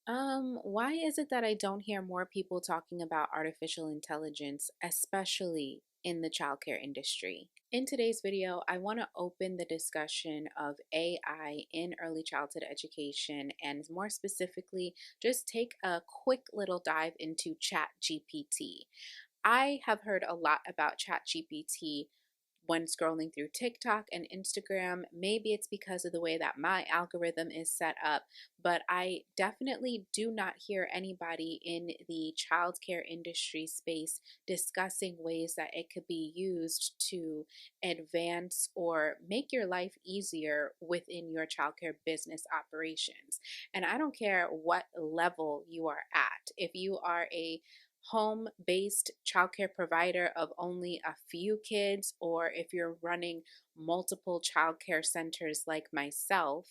Why is it that I don't hear more people talking about artificial intelligence, especially in the childcare industry? In today's video, I want to open the discussion of AI in early childhood education and more specifically, just take a quick little dive into ChatGPT. I have heard a lot about ChatGPT when scrolling through TikTok and Instagram. Maybe it's because of the way that my algorithm is set up, but I definitely do not hear anybody in the childcare industry space discussing ways that it could be used to advance or make your life easier within your childcare business operations. And I don't care what level you are at. If you are a home based childcare provider of only a few kids, or if you're running multiple childcare centers like myself,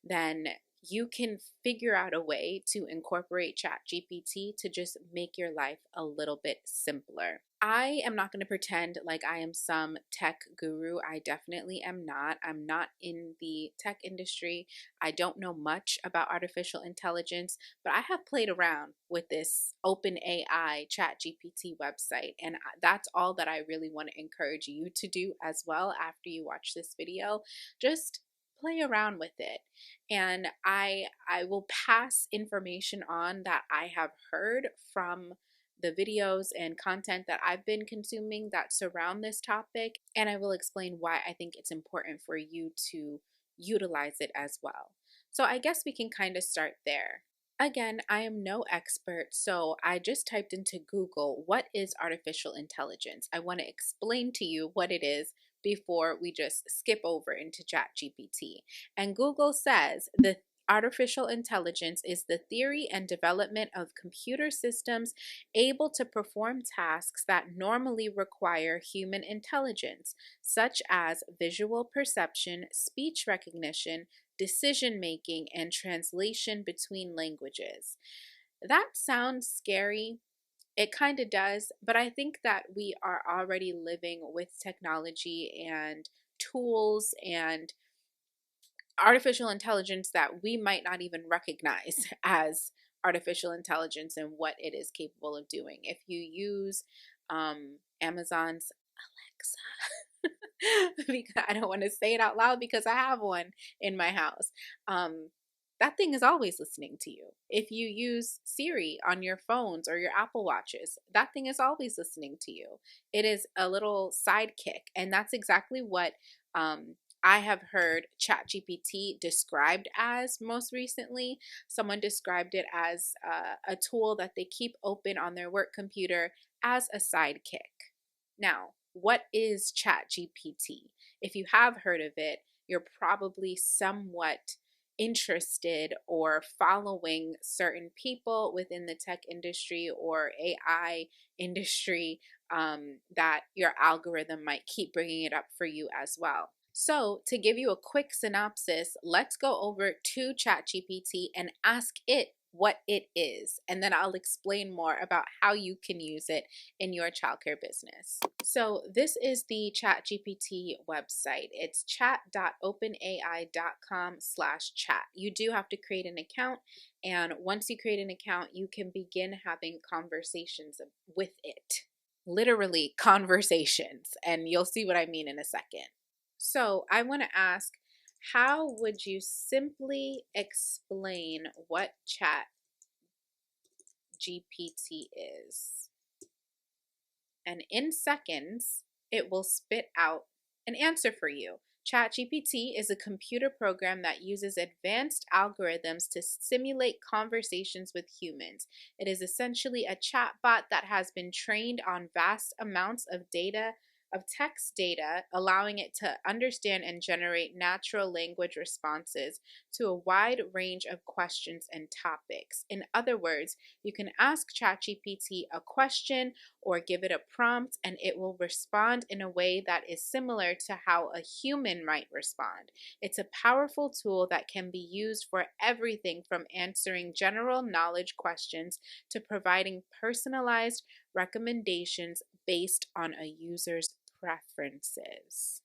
then you can figure out a way to incorporate ChatGPT to just make your life a little bit simpler. I am not going to pretend like I am some tech guru. I definitely am not. I'm not in the tech industry. I don't know much about artificial intelligence, but I have played around with this OpenAI ChatGPT website, and that's all that I really want to encourage you to do as well after you watch this video. Just play around with it, and I will pass information on that I have heard from the videos and content that I've been consuming that surround this topic, and I will explain why I think it's important for you to utilize it as well. So I guess we can kind of start there. Again, I am no expert, so I just typed into Google, what is artificial intelligence? I want to explain to you what it is before we just skip over into ChatGPT. And Google says the artificial intelligence is the theory and development of computer systems able to perform tasks that normally require human intelligence, such as visual perception, speech recognition, decision making, and translation between languages. That sounds scary. It kind of does, but I think that we are already living with technology and tools and artificial intelligence that we might not even recognize as artificial intelligence and what it is capable of doing. If you use Amazon's Alexa, because I don't want to say it out loud because I have one in my house. That thing is always listening to you. If you use Siri on your phones or your Apple Watches, that thing is always listening to you. It is a little sidekick, and that's exactly what I have heard ChatGPT described as most recently. Someone described it as a tool that they keep open on their work computer as a sidekick. Now, what is ChatGPT? If you have heard of it, you're probably somewhat interested or following certain people within the tech industry or AI industry, that your algorithm might keep bringing it up for you as well. So, to give you a quick synopsis, let's go over to ChatGPT and ask it what it is, and then I'll explain more about how you can use it in your childcare business. So, this is the ChatGPT website. It's chat.openai.com/chat. You do have to create an account, and once you create an account, you can begin having conversations with it. Literally, conversations, and you'll see what I mean in a second. So I want to ask, how would you simply explain what Chat GPT is? And in seconds, it will spit out an answer for you. ChatGPT is a computer program that uses advanced algorithms to simulate conversations with humans. It is essentially a chatbot that has been trained on vast amounts of text data, allowing it to understand and generate natural language responses to a wide range of questions and topics. In other words, you can ask ChatGPT a question or give it a prompt, and it will respond in a way that is similar to how a human might respond. It's a powerful tool that can be used for everything from answering general knowledge questions to providing personalized recommendations based on a user's preferences.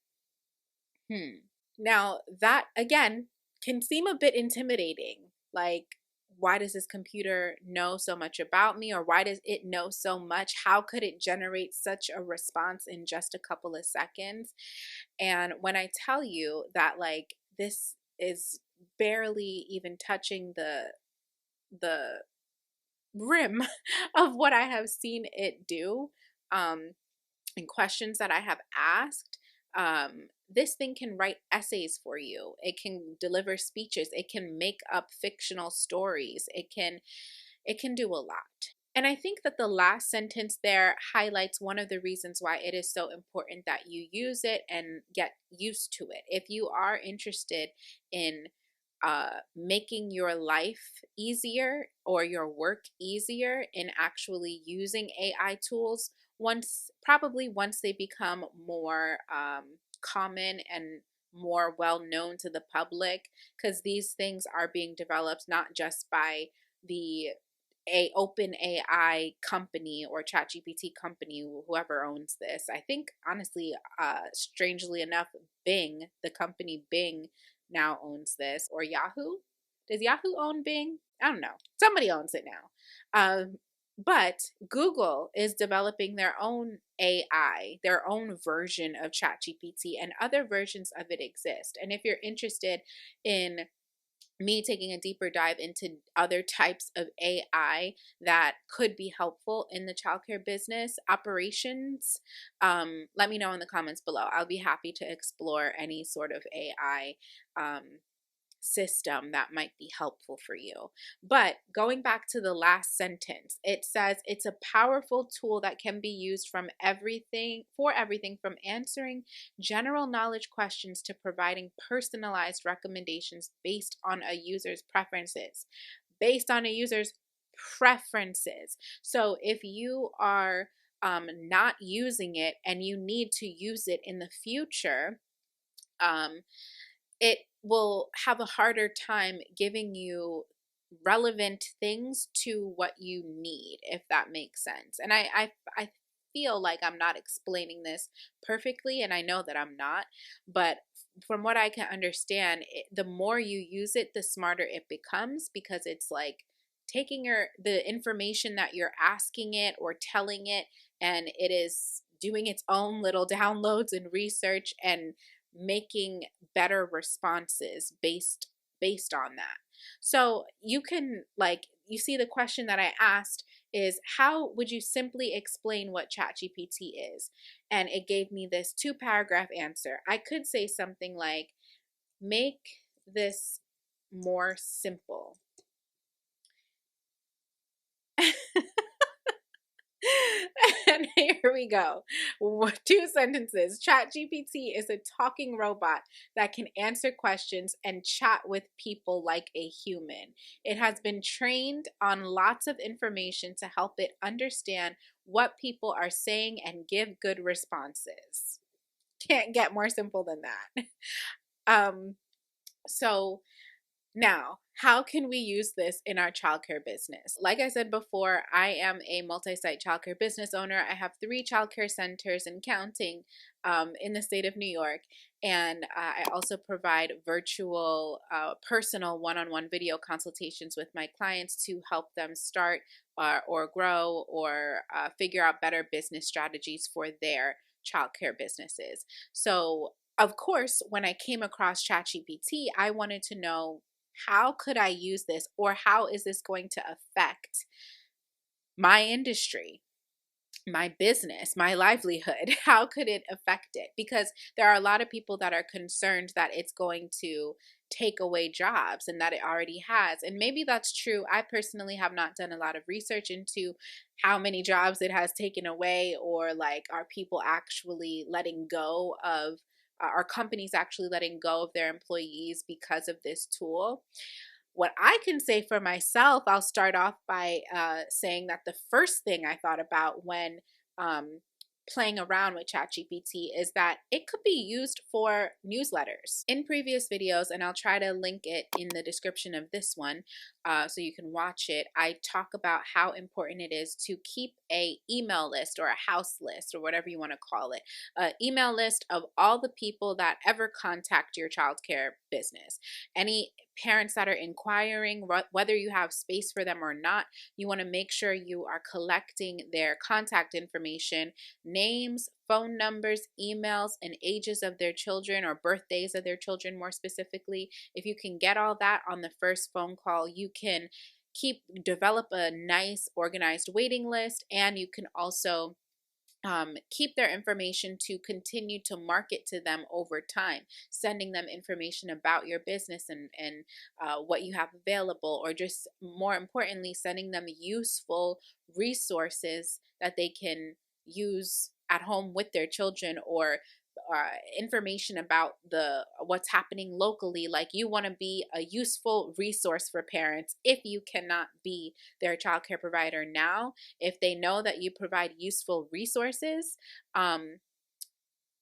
Now, that again can seem a bit intimidating. Like, why does this computer know so much about me, or why does it know so much? How could it generate such a response in just a couple of seconds? And when I tell you that, like, this is barely even touching the rim of what I have seen it do, um, and questions that I have asked, this thing can write essays for you. It can deliver speeches. It can make up fictional stories. It can do a lot. And I think that the last sentence there highlights one of the reasons why it is so important that you use it and get used to it. If you are interested in making your life easier or your work easier in actually using AI tools, once they become more common and more well known to the public, because these things are being developed not just by the open AI company or ChatGPT company, whoever owns this. I think honestly, strangely enough, Bing, the company Bing, now owns this, or Yahoo. Does Yahoo own Bing? I don't know. Somebody owns it now. But Google is developing their own AI, their own version of ChatGPT, and other versions of it exist. And if you're interested in me taking a deeper dive into other types of AI that could be helpful in the childcare business operations, let me know in the comments below. I'll be happy to explore any sort of AI system that might be helpful for you. But going back to the last sentence, it says it's a powerful tool that can be used from everything from answering general knowledge questions to providing personalized recommendations based on a user's preferences. Based on a user's preferences. So if you are not using it and you need to use it in the future, um, it will have a harder time giving you relevant things to what you need, if that makes sense. And I feel like I'm not explaining this perfectly, and I know that I'm not, but from what I can understand, the more you use it, the smarter it becomes, because it's like taking the information that you're asking it or telling it, and it is doing its own little downloads and research and making better responses based on that. So you can, like, you see the question that I asked is, how would you simply explain what ChatGPT is? And it gave me this 2-paragraph answer. I could say something like, make this more simple. And here we go. 2 sentences. ChatGPT is a talking robot that can answer questions and chat with people like a human. It has been trained on lots of information to help it understand what people are saying and give good responses. Can't get more simple than that. So now, how can we use this in our childcare business? Like I said before, I am a multi-site childcare business owner. I have 3 childcare centers and counting in the state of New York. And I also provide virtual, personal one-on-one video consultations with my clients to help them start or grow or figure out better business strategies for their childcare businesses. So, of course, when I came across ChatGPT, I wanted to know, how could I use this, or how is this going to affect my industry, my business, my livelihood? How could it affect it? Because there are a lot of people that are concerned that it's going to take away jobs, and that it already has. And maybe that's true. I personally have not done a lot of research into how many jobs it has taken away, or like, are people actually letting go of are companies actually letting go of their employees because of this tool? What I can say for myself, I'll start off by saying that the first thing I thought about when playing around with ChatGPT is that it could be used for newsletters. In previous videos, and I'll try to link it in the description of this one so you can watch it, I talk about how important it is to keep a email list or a house list, or whatever you want to call it, an email list of all the people that ever contact your childcare business. Any parents that are inquiring, whether you have space for them or not, you want to make sure you are collecting their contact information, names, phone numbers, emails, and ages of their children, or birthdays of their children more specifically. If you can get all that on the first phone call, you can develop a nice organized waiting list, and you can also keep their information to continue to market to them over time, sending them information about your business and what you have available, or just more importantly, sending them useful resources that they can use at home with their children, or information about the what's happening locally. Like, you want to be a useful resource for parents. If you cannot be their childcare provider now, if they know that you provide useful resources,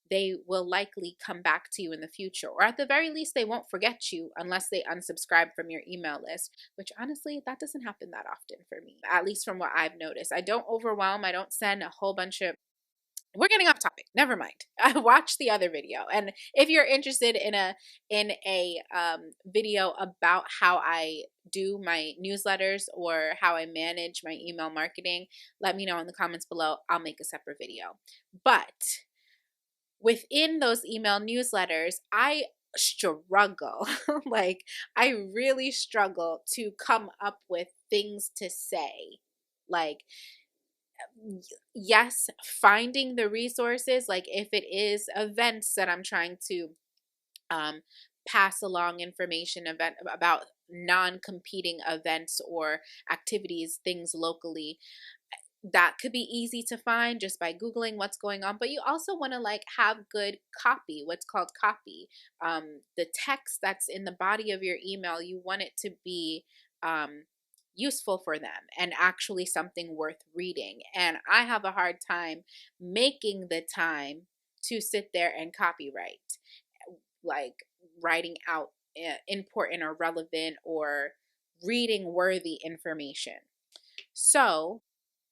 they will likely come back to you in the future, or at the very least, they won't forget you unless they unsubscribe from your email list, which honestly, that doesn't happen that often for me, at least from what I've noticed. I don't overwhelm, I don't send a whole bunch of. We're getting off topic. Never mind. I watched the other video, and if you're interested in a video about how I do my newsletters or how I manage my email marketing, let me know in the comments below. I'll make a separate video. But within those email newsletters, I struggle. Like, I really struggle to come up with things to say. Like, yes, finding the resources, like if it is events that I'm trying to um, pass along information about non-competing events or activities, things locally, that could be easy to find just by Googling what's going on. But you also want to like have good copy, what's called copy. The text that's in the body of your email, you want it to be useful for them and actually something worth reading. And I have a hard time making the time to sit there and copyright, like writing out important or relevant or reading worthy information. So,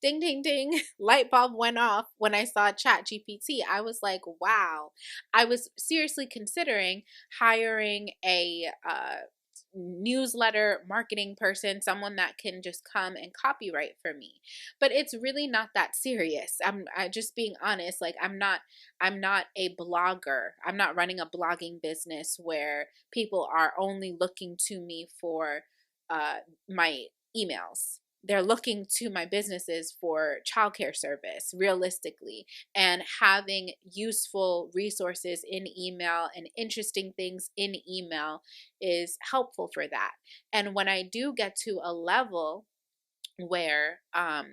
ding, ding, ding, light bulb went off when I saw ChatGPT. I was like, wow. I was seriously considering hiring a newsletter marketing person, someone that can just come and copyright for me. But it's really not that serious. I just being honest, like I'm not a blogger. I'm not running a blogging business where people are only looking to me for my emails. They're looking to my businesses for childcare service, realistically, and having useful resources in email and interesting things in email is helpful for that. And when I do get to a level where I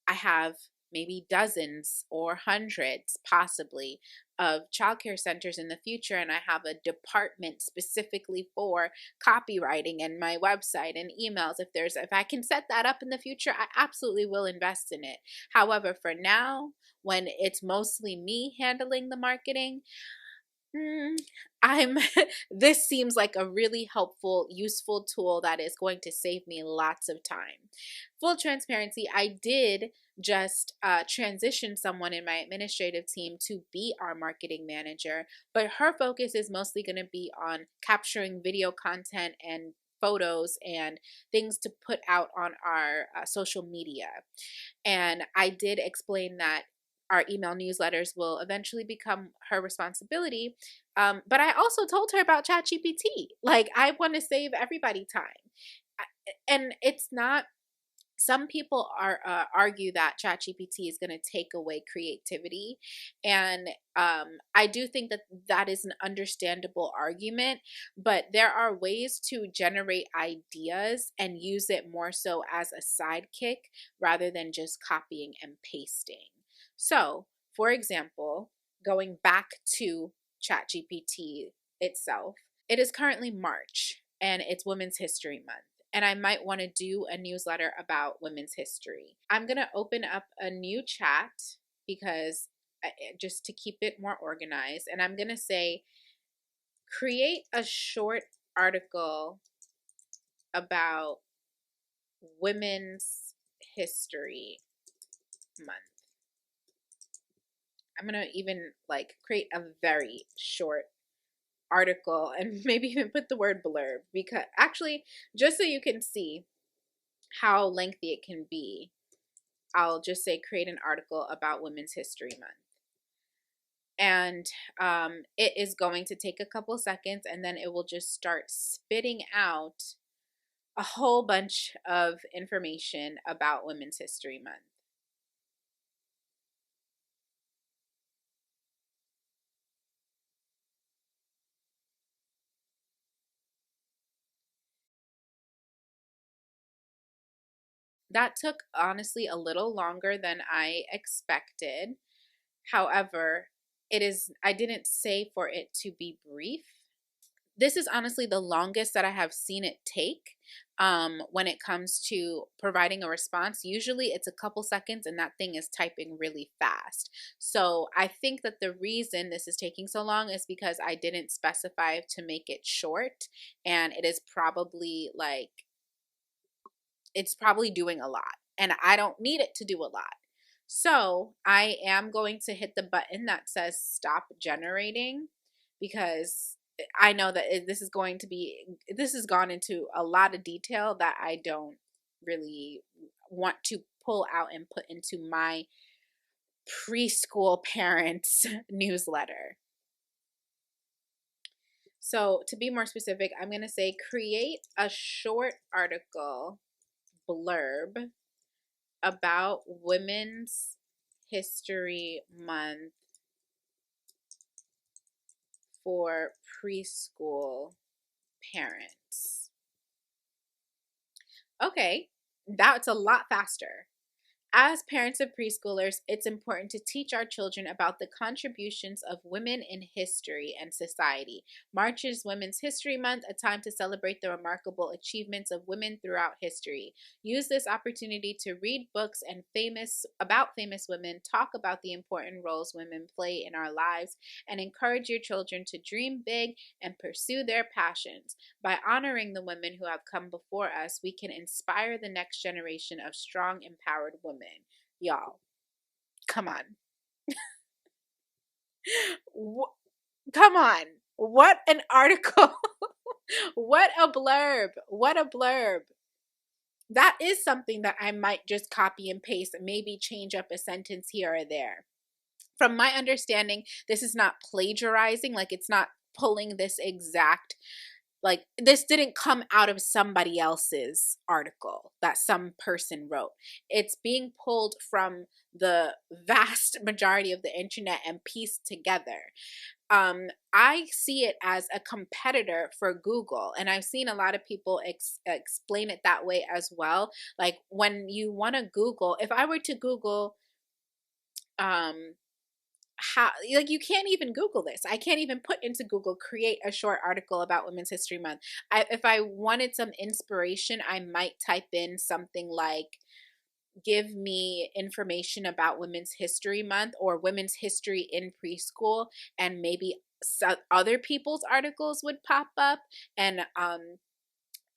have maybe dozens or hundreds, possibly, of childcare centers in the future, and I have a department specifically for copywriting and my website and emails. If I can set that up in the future, I absolutely will invest in it. However, for now, when it's mostly me handling the marketing, I'm this seems like a really helpful, useful tool that is going to save me lots of time. Full transparency, I did just transition someone in my administrative team to be our marketing manager, but her focus is mostly going to be on capturing video content and photos and things to put out on our social media. And I did explain that our email newsletters will eventually become her responsibility. But I also told her about ChatGPT. Like, I want to save everybody time. And it's not, some people argue that ChatGPT is going to take away creativity. And I do think that that is an understandable argument, but there are ways to generate ideas and use it more so as a sidekick rather than just copying and pasting. So, for example, going back to ChatGPT itself, it is currently March and it's Women's History Month, and I might want to do a newsletter about women's history. I'm going to open up a new chat because just to keep it more organized, and I'm going to say, create a short article about Women's History Month. I'm going to even like create a very short article and maybe even put the word blurb, because actually, just so you can see how lengthy it can be, I'll just say create an article about Women's History Month. And it is going to take a couple seconds, and then it will just start spitting out a whole bunch of information about Women's History Month. That took honestly a little longer than I expected. However, I didn't say for it to be brief. This is honestly the longest that I have seen it take when it comes to providing a response. Usually it's a couple seconds and that thing is typing really fast. So I think that the reason this is taking so long is because I didn't specify to make it short, and it is probably like, it's probably doing a lot, and I don't need it to do a lot. So I am going to hit the button that says stop generating, because I know that this has gone into a lot of detail that I don't really want to pull out and put into my preschool parents newsletter. So to be more specific, I'm going to say create a short article blurb about Women's History Month for preschool parents. Okay, that's a lot faster. As parents of preschoolers, it's important to teach our children about the contributions of women in history and society. March is Women's History Month, a time to celebrate the remarkable achievements of women throughout history. Use this opportunity to read books about famous women, talk about the important roles women play in our lives, and encourage your children to dream big and pursue their passions. By honoring the women who have come before us, we can inspire the next generation of strong, empowered women. Y'all, come on. Come on. What an article. What a blurb. What a blurb. That is something that I might just copy and paste and maybe change up a sentence here or there. From my understanding, this is not plagiarizing, like it's not pulling this exact, like this didn't come out of somebody else's article that some person wrote. It's being pulled from the vast majority of the internet and pieced together. I see it as a competitor for Google, and I've seen a lot of people explain it that way as well. Like when you want to Google, if I were to Google, um, how, like, you can't even Google this. I can't even put into Google create a short article about Women's History Month. If I wanted some inspiration, I might type in something like, give me information about Women's History Month or women's history in preschool, and maybe other people's articles would pop up, and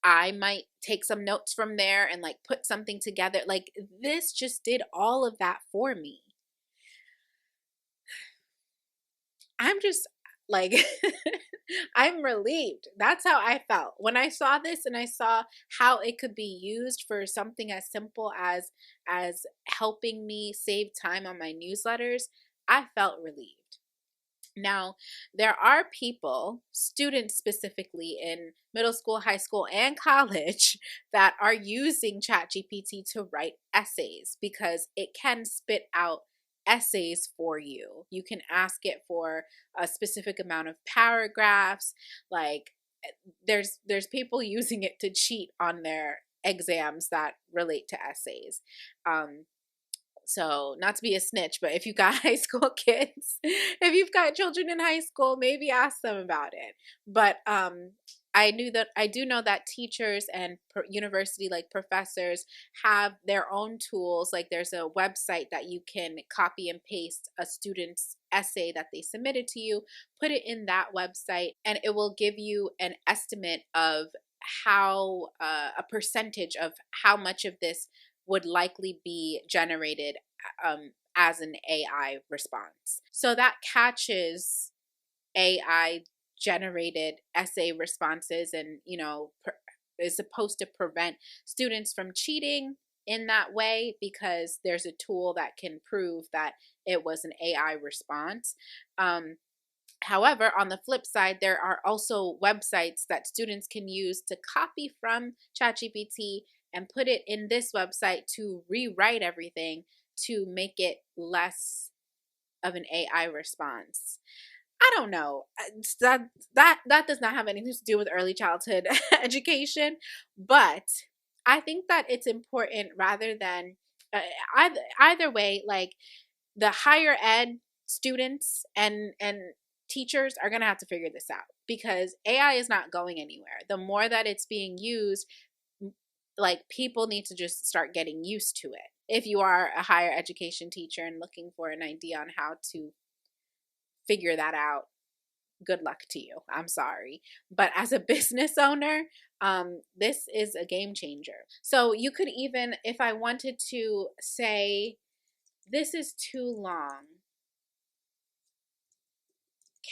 I might take some notes from there and like put something together. Like this just did all of that for me. I'm just like I'm relieved. That's how I felt when I saw this, and I saw how it could be used for something as simple as helping me save time on my newsletters. I felt relieved. Now, there are people, students specifically in middle school, high school, and college, that are using ChatGPT to write essays because it can spit out essays for you. You can ask it for a specific amount of paragraphs. Like there's people using it to cheat on their exams that relate to essays. So, not to be a snitch, but if you've got high school kids, if you've got children in high school, maybe ask them about it. But I do know that teachers and university like professors have their own tools. Like there's a website that you can copy and paste a student's essay that they submitted to you, put it in that website, and it will give you an estimate of how a percentage of how much of this would likely be generated as an AI response. So that catches AI generated essay responses and, is supposed to prevent students from cheating in that way because there's a tool that can prove that it was an AI response. However, on the flip side, there are also websites that students can use to copy from ChatGPT and put it in this website to rewrite everything to make it less of an AI response. I don't know. That does not have anything to do with early childhood education, but I think that it's important rather than either way, like the higher ed students and teachers are going to have to figure this out because AI is not going anywhere. The more that it's being used, like people need to just start getting used to it. If you are a higher education teacher and looking for an idea on how to figure that out, good luck to you. I'm sorry. But as a business owner, this is a game changer. So you could even, if I wanted to say, this is too long,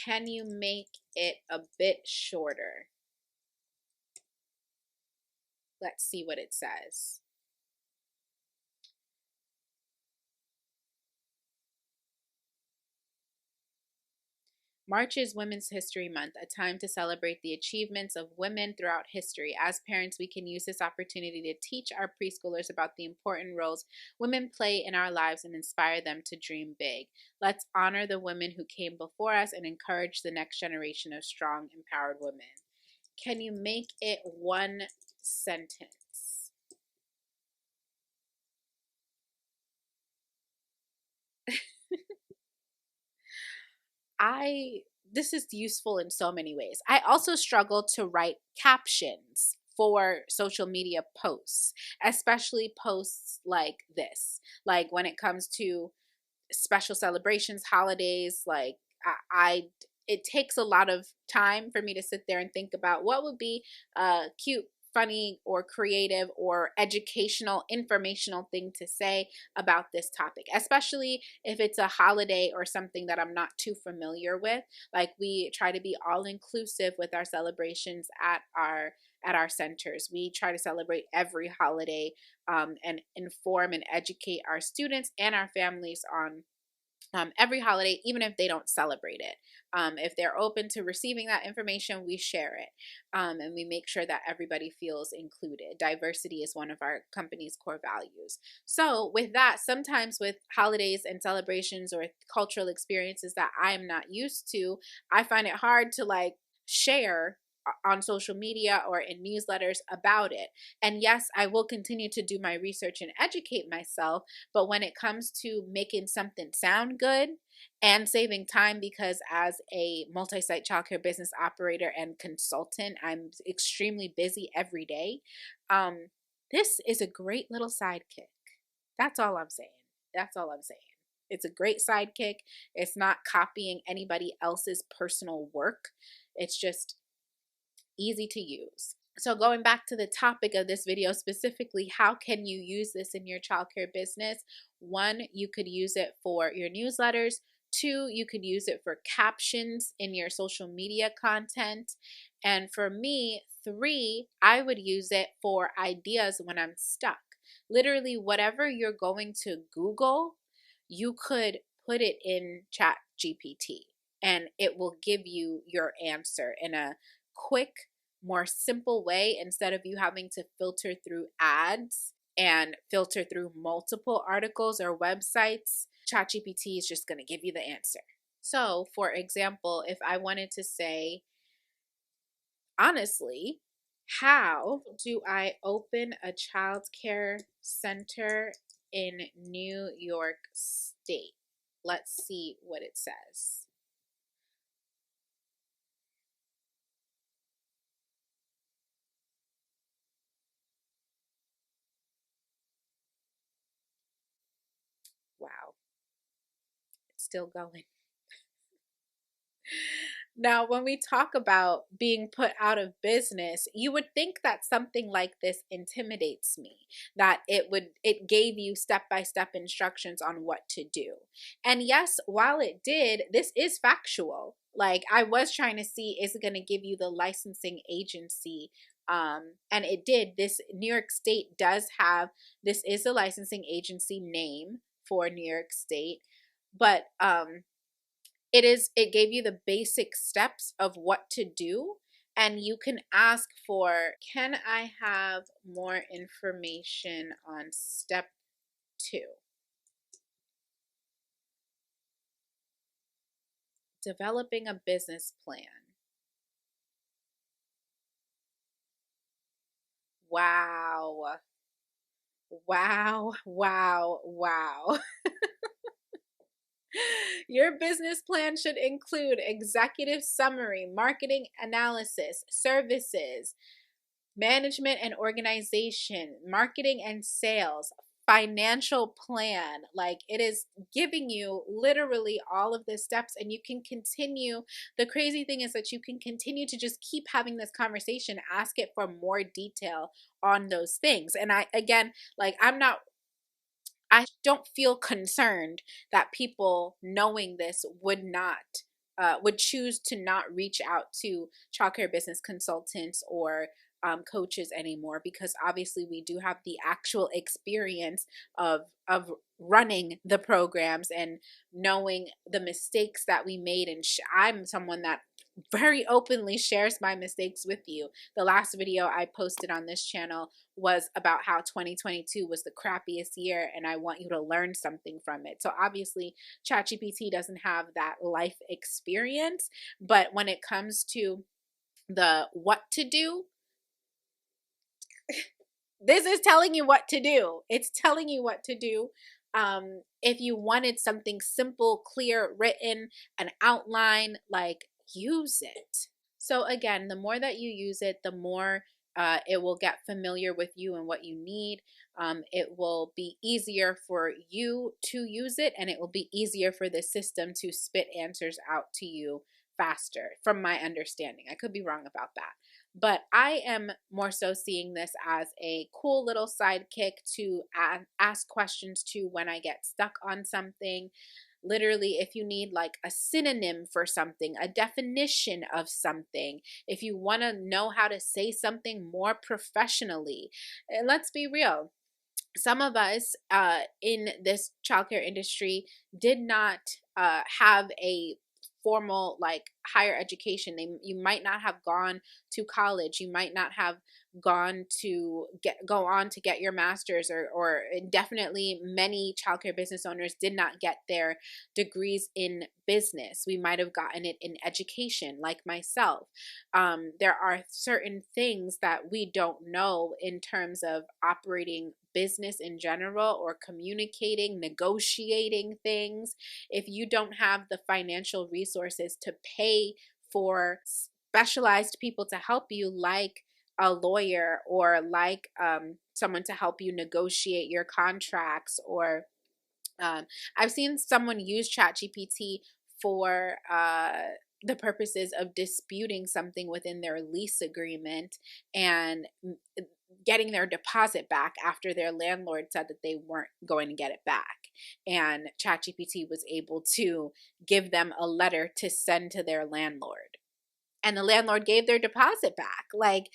can you make it a bit shorter? Let's see what it says. March is Women's History Month, a time to celebrate the achievements of women throughout history. As parents, we can use this opportunity to teach our preschoolers about the important roles women play in our lives and inspire them to dream big. Let's honor the women who came before us and encourage the next generation of strong, empowered women. Can you make it one sentence? This is useful in so many ways. I also struggle to write captions for social media posts, especially posts like this. Like when it comes to special celebrations, holidays, like I it takes a lot of time for me to sit there and think about what would be a cute, funny, or creative or educational, informational thing to say about this topic, especially if it's a holiday or something that I'm not too familiar with. Like we try to be all inclusive with our celebrations at our centers. We try to celebrate every holiday and inform and educate our students and our families on every holiday, even if they don't celebrate it. If they're open to receiving that information, we share it and we make sure that everybody feels included. Diversity is one of our company's core values. So, with that, sometimes with holidays and celebrations or cultural experiences that I'm not used to, I find it hard to like share on social media or in newsletters about it. And yes, I will continue to do my research and educate myself, but when it comes to making something sound good and saving time, because as a multi-site childcare business operator and consultant, I'm extremely busy every day. This is a great little sidekick. That's all I'm saying. That's all I'm saying. It's a great sidekick. It's not copying anybody else's personal work. It's just easy to use. So going back to the topic of this video specifically, how can you use this in your childcare business? One, you could use it for your newsletters. Two, you could use it for captions in your social media content. And for me, three, I would use it for ideas when I'm stuck. Literally, whatever you're going to Google, you could put it in Chat GPT and it will give you your answer in a quick, more simple way instead of you having to filter through ads and filter through multiple articles or websites. ChatGPT is just going to give you the answer. So, for example, if I wanted to say, honestly, how do I open a child care center in New York State? Let's see what it says. Wow, it's still going. Now, when we talk about being put out of business, you would think that something like this intimidates me, that it gave you step-by-step instructions on what to do. And yes, while it did, this is factual. Like I was trying to see, is it going to give you the licensing agency? And it did. This New York State does have, this is the licensing agency name for New York State, but it gave you the basic steps of what to do, and you can ask for, can I have more information on step 2? Developing a business plan. Wow. Wow, wow, wow. Your business plan should include executive summary, marketing analysis, services, management and organization, marketing and sales, financial plan. Like it is giving you literally all of the steps, and you can continue. The crazy thing is that you can continue to just keep having this conversation, ask it for more detail on those things. And I, again, like I don't feel concerned that people knowing this would choose to not reach out to childcare business consultants or coaches anymore, because obviously we do have the actual experience of running the programs and knowing the mistakes that we made. And I'm someone that very openly shares my mistakes with you. The last video I posted on this channel was about how 2022 was the crappiest year, and I want you to learn something from it. So obviously ChatGPT doesn't have that life experience, but when it comes to the what to do, this is telling you what to do. It's telling you what to do. If you wanted something simple, clear, written, an outline, like use it. So again, the more that you use it, the more it will get familiar with you and what you need. It will be easier for you to use it, and it will be easier for the system to spit answers out to you faster, from my understanding. I could be wrong about that. But I am more so seeing this as a cool little sidekick to ask questions to when I get stuck on something. Literally, if you need like a synonym for something, a definition of something, if you want to know how to say something more professionally, and let's be real, some of us in this childcare industry did not have a formal like higher education. You might not have gone to college, you might not have gone to go on to get your master's, or definitely many childcare business owners did not get their degrees in business. We might have gotten it in education, like myself. There are certain things that we don't know in terms of operating business in general, or communicating, negotiating things. If you don't have the financial resources to pay for specialized people to help you, like a lawyer, or like someone to help you negotiate your contracts, or I've seen someone use ChatGPT for the purposes of disputing something within their lease agreement, and getting their deposit back after their landlord said that they weren't going to get it back. And ChatGPT was able to give them a letter to send to their landlord, and the landlord gave their deposit back. Like,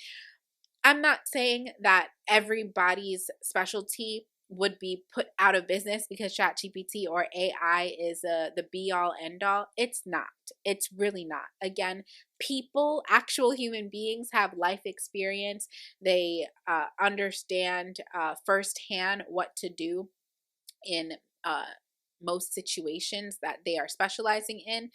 I'm not saying that everybody's specialty would be put out of business because ChatGPT or AI is the be all end all. It's not. It's really not. Again, people, actual human beings, have life experience. They understand firsthand what to do in most situations that they are specializing in.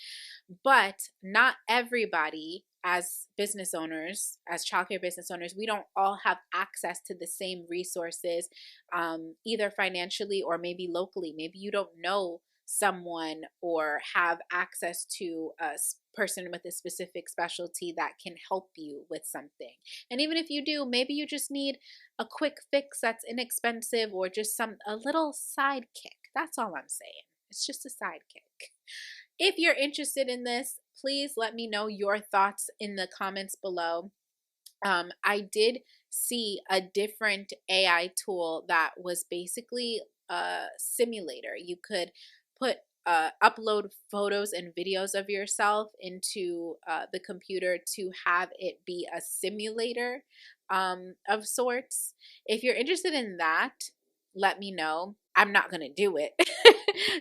But not everybody, as business owners, as childcare business owners, we don't all have access to the same resources, either financially or maybe locally. Maybe you don't know someone or have access to a person with a specific specialty that can help you with something. And even if you do, maybe you just need a quick fix that's inexpensive, or just a little sidekick. That's all I'm saying. It's just a sidekick. If you're interested in this, please let me know your thoughts in the comments below. I did see a different AI tool that was basically a simulator. You could put upload photos and videos of yourself into the computer to have it be a simulator of sorts. If you're interested in that, let me know. I'm not going to do it.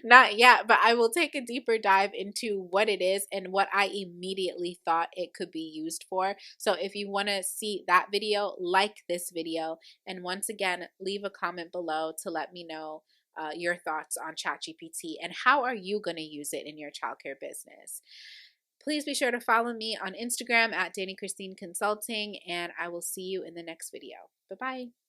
Not yet, but I will take a deeper dive into what it is and what I immediately thought it could be used for. So if you want to see that video, like this video. And once again, leave a comment below to let me know your thoughts on ChatGPT and how are you going to use it in your childcare business. Please be sure to follow me on Instagram at Dani Christine Consulting, and I will see you in the next video. Bye-bye.